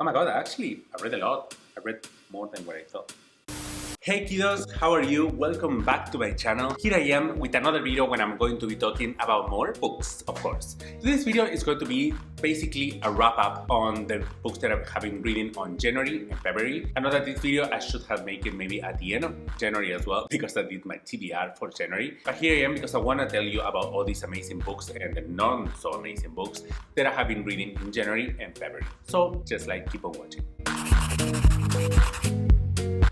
Oh my god, actually, I read a lot. I read more than what I thought. Hey kiddos, how are you? Welcome back to my channel. Here I am with another video when I'm going to be talking about more books, of course. This video is going to be basically a wrap up on the books that I have been reading on January and February. I know that this video I should have made it maybe at the end of January as well because I did my TBR for January. But here I am because I want to tell you about all these amazing books and the non so amazing books that I have been reading in January and February. So just keep on watching.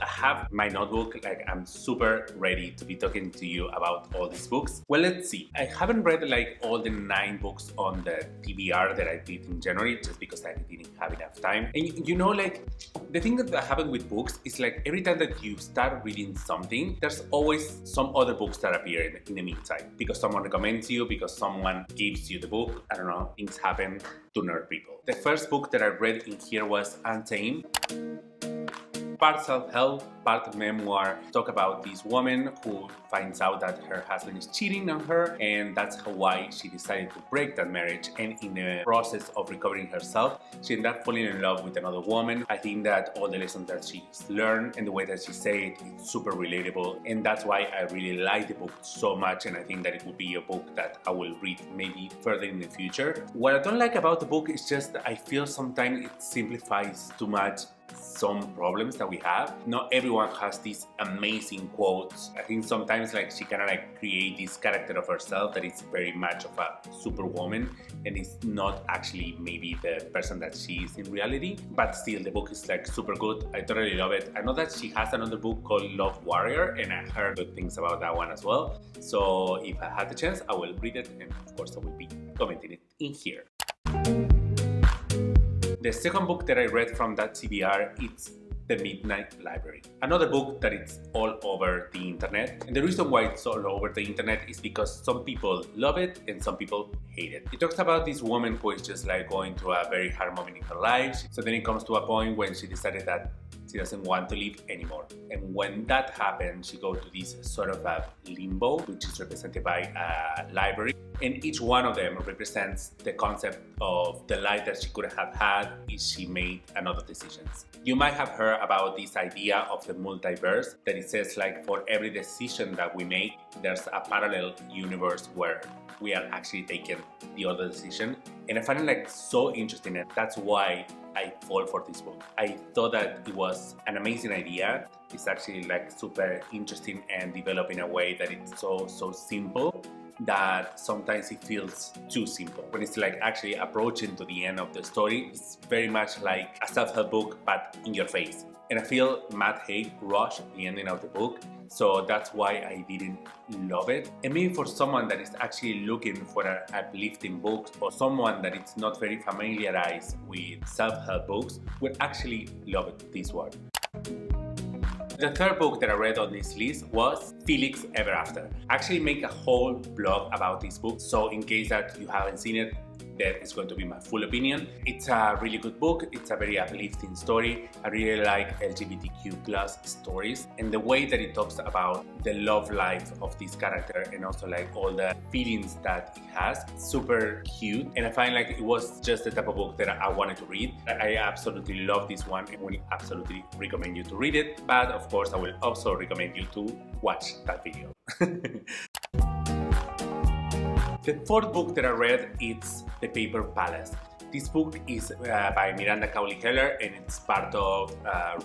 I have my notebook, I'm super ready to be talking to you about all these books. Well, let's see. I haven't read all the 9 books on the TBR that I did in January just because I didn't have enough time. And you know, the thing that happened with books is every time that you start reading something, there's always some other books that appear in the meantime. Because someone recommends you, because someone gives you the book. I don't know, things happen to nerd people. The first book that I read in here was Untamed. Part self-help, part memoir. Talk about this woman who finds out that her husband is cheating on her, and that's why she decided to break that marriage. And in the process of recovering herself, she ended up falling in love with another woman. I think that all the lessons that she's learned and the way that she said it, it's super relatable, and that's why I really like the book so much. And I think that it will be a book that I will read maybe further in the future. What I don't like about the book is just I feel sometimes it simplifies too much some problems that we have. Not everyone has these amazing quotes. I think sometimes she kind of create this character of herself that is very much of a superwoman and is not actually maybe the person that she is in reality. But still, the book is super good. I totally love it. I know that she has another book called Love Warrior, and I heard good things about that one as well. So if I had the chance, I will read it, and of course I will be commenting it in here. The second book that I read from that TBR is The Midnight Library. Another book that it's all over the internet. And the reason why it's all over the internet is because some people love it and some people hate it. It talks about this woman who is just going through a very hard moment in her life. So then it comes to a point when she decided that she doesn't want to live anymore. And when that happens, she goes to this sort of a limbo, which is represented by a library. And each one of them represents the concept of the life that she could have had if she made another decisions. You might have heard about this idea of the multiverse, that it says for every decision that we make, there's a parallel universe where we are actually taking the other decision. And I find it so interesting, and that's why I fall for this book. I thought that it was an amazing idea. It's actually super interesting and developed in a way that it's so simple that sometimes it feels too simple. When it's actually approaching to the end of the story, it's very much like a self-help book but in your face. And I feel Matt Haig rushed the ending of the book, so that's why I didn't love it. And maybe for someone that is actually looking for an uplifting book, or someone that is not very familiarized with self-help books, would actually love this one. The third book that I read on this list was Felix Ever After. I actually make a whole blog about this book, so in case that you haven't seen it, that is going to be my full opinion. It's a really good book. It's a very uplifting story. I really like LGBTQ+ stories, and the way that it talks about the love life of this character and also all the feelings that it has. It's super cute, and I find it was just the type of book that I wanted to read. I absolutely love this one and will absolutely recommend you to read it, but of course I will also recommend you to watch that video. The fourth book that I read is The Paper Palace. This book is by Miranda Cowley-Heller, and it's part of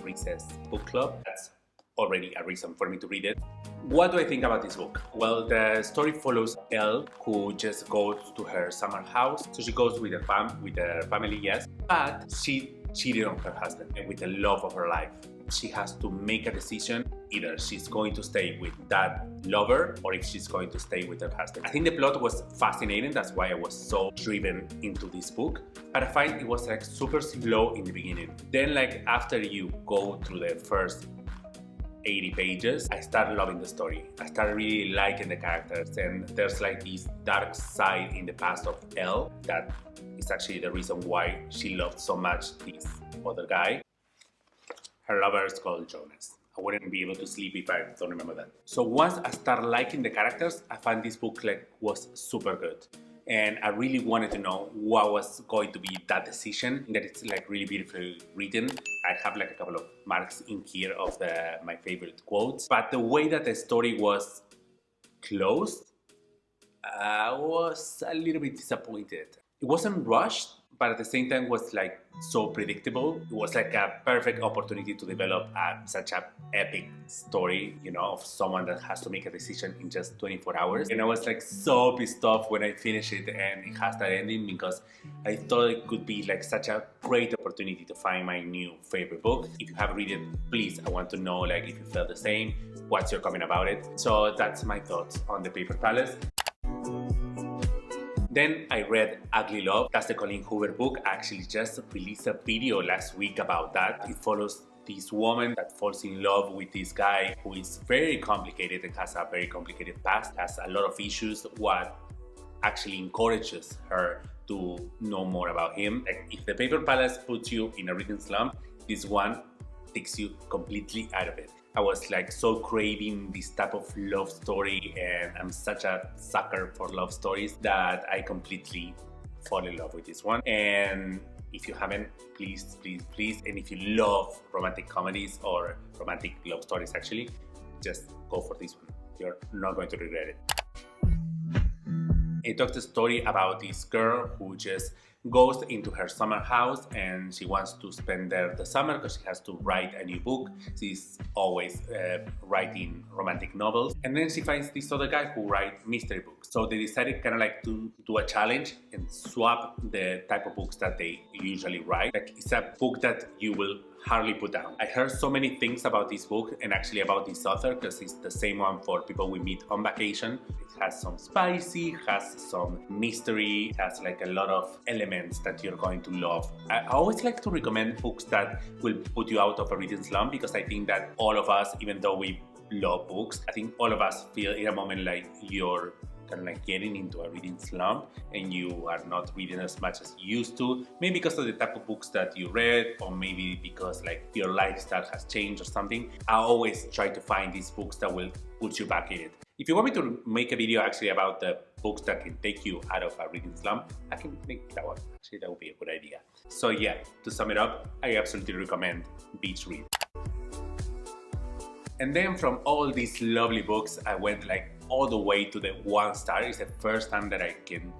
Reese's book club. That's already a reason for me to read it. What do I think about this book? Well, the story follows Elle, who just goes to her summer house. So she goes with her family, yes, but she cheated on her husband and with the love of her life. She has to make a decision. Either she's going to stay with that lover or if she's going to stay with her husband. I think the plot was fascinating. That's why I was so driven into this book. But I find it was super slow in the beginning. Then after you go through the first 80 pages, I started loving the story. I started really liking the characters, and there's this dark side in the past of Elle that is actually the reason why she loved so much this other guy. Her lover is called Jonas. I wouldn't be able to sleep if I don't remember that. So once I started liking the characters, I found this book was super good. and I really wanted to know what was going to be that decision. That it's like really beautifully written. I have like a couple of marks in here of my favorite quotes, but the way that the story was closed, I was a little bit disappointed. It wasn't rushed, but at the same time was like so predictable. It was like a perfect opportunity to develop such an epic story, you know, of someone that has to make a decision in just 24 hours. And I was like so pissed off when I finished it and it has that ending, because I thought it could be like such a great opportunity to find my new favorite book. If you have read it, please, I want to know like if you felt the same, what's your comment about it. So that's my thoughts on The Paper Palace. Then I read Ugly Love. That's the Colleen Hoover book. I actually just released a video last week about that. It follows this woman that falls in love with this guy who is very complicated and has a very complicated past, has a lot of issues, what actually encourages her to know more about him. Like, if The Paper Palace puts you in a reading slump, this one takes you completely out of it. I was like so craving this type of love story, and I'm such a sucker for love stories that I completely fall in love with this one. And if you haven't, please, please, please, and if you love romantic comedies or romantic love stories actually, just go for this one. You're not going to regret it. It talks a story about this girl who just goes into her summer house and she wants to spend there the summer because she has to write a new book. She's always writing romantic novels, and then she finds this other guy who writes mystery books. So they decided kind of like to do a challenge and swap the type of books that they usually write. Like, it's a book that you will hardly put down. I heard so many things about this book and actually about this author, because it's the same one for people we meet on vacation. It has some spicy, has some mystery, it has like a lot of elements that you're going to love. I always like to recommend books that will put you out of a reading slump, because I think that all of us, even though we love books, I think all of us feel in a moment like you're kind of like getting into a reading slump and you are not reading as much as you used to, maybe because of the type of books that you read, or maybe because like your lifestyle has changed or something. I always try to find these books that will put you back in it. If you want me to make a video actually about the books that can take you out of a reading slump, I can make that one. Actually, that would be a good idea. So yeah, to sum it up, I absolutely recommend Beach Read. And then from all these lovely books, I went like all the way to the 1 star. It's the first time that I can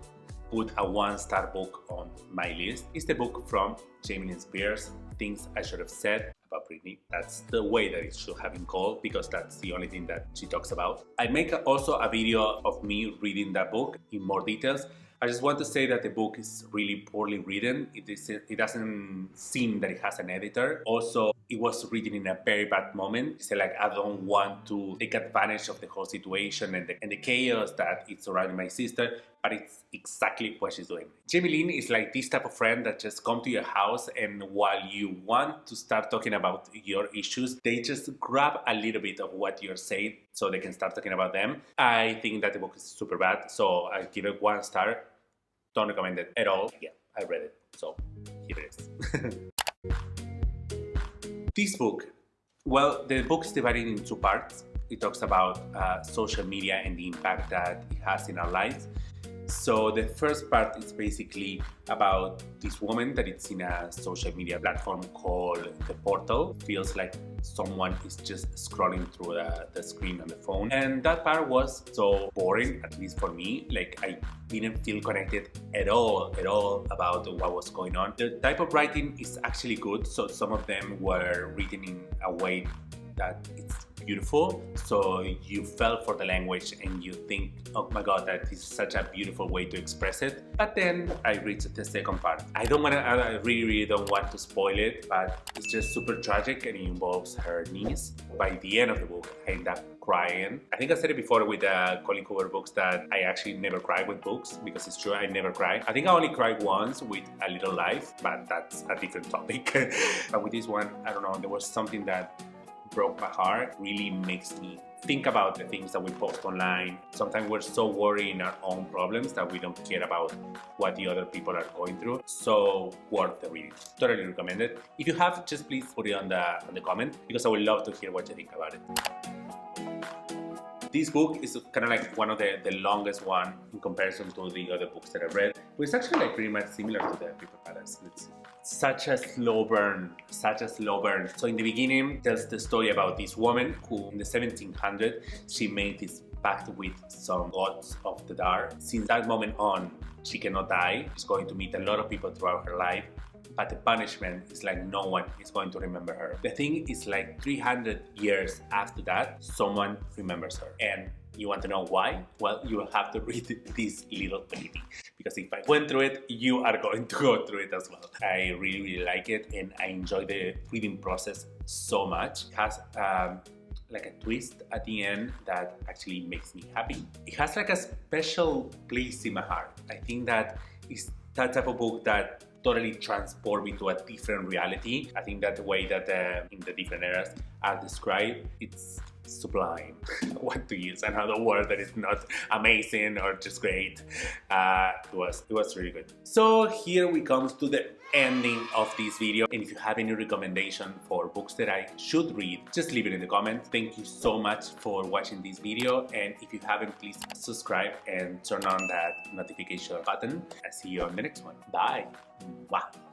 put a 1-star book on my list. It's the book from Jamie Lynn Spears, Things I Should Have Said About Britney. That's the way that it should have been called, because that's the only thing that she talks about. I make also a video of me reading that book in more details. I just want to say that the book is really poorly written. It doesn't seem that it has an editor. Also, it was written in a very bad moment. It's like, I don't want to take advantage of the whole situation and the chaos that is surrounding my sister, but it's exactly what she's doing. Jamie Lynn is like this type of friend that just come to your house, and while you want to start talking about your issues, they just grab a little bit of what you're saying so they can start talking about them. I think that the book is super bad, so I give it 1 star. Don't recommend it at all. Yeah, I read it, so here it is. This book, well, the book is divided in 2 parts. It talks about social media and the impact that it has in our lives. So the first part is basically about this woman that is in a social media platform called The Portal. Feels like someone is just scrolling through the screen on the phone. And that part was so boring, at least for me. Like, I didn't feel connected at all about what was going on. The type of writing is actually good. So some of them were written in a way that it's beautiful, so you fell for the language and you think, oh my god, that is such a beautiful way to express it. But then I reached the second part. I really don't want to spoil it, but it's just super tragic and it involves her niece. By the end of the book, I end up crying. I think I said it before with the Colleen Hoover books that I actually never cry with books, because it's true, I never cry. I think I only cried once with A Little Life, but that's a different topic. But with this one, I don't know, there was something that broke my heart. Really makes me think about the things that we post online. Sometimes we're so worried in our own problems that we don't care about what the other people are going through. So worth the reading. Totally recommend it. If you have, just please put it on the comment, because I would love to hear what you think about it. This book is kind of like one of the longest one in comparison to the other books that I've read. But it's actually like pretty much similar to the Paper Palace. It's such a slow burn, such a slow burn. So in the beginning, tells the story about this woman who in the 1700s, she made this pact with some gods of the dark. Since that moment on, she cannot die. She's going to meet a lot of people throughout her life. But the punishment is like no one is going to remember her. The thing is like 300 years after that, someone remembers her. And you want to know why? Well, you will have to read this little baby. Because if I went through it, you are going to go through it as well. I really, really like it and I enjoy the reading process so much. It has like a twist at the end that actually makes me happy. It has like a special place in my heart. I think that it's that type of book that totally transport me to a different reality. I think that the way that in the different eras are described, it's sublime. What to use another word that is not amazing or just great. It was really good. So here we come to the ending of this video, and if you have any recommendation for books that I should read, just leave it in the comments. Thank you so much for watching this video, and if you haven't, please subscribe and turn on that notification button. I'll see you on the next one. Bye. Mwah.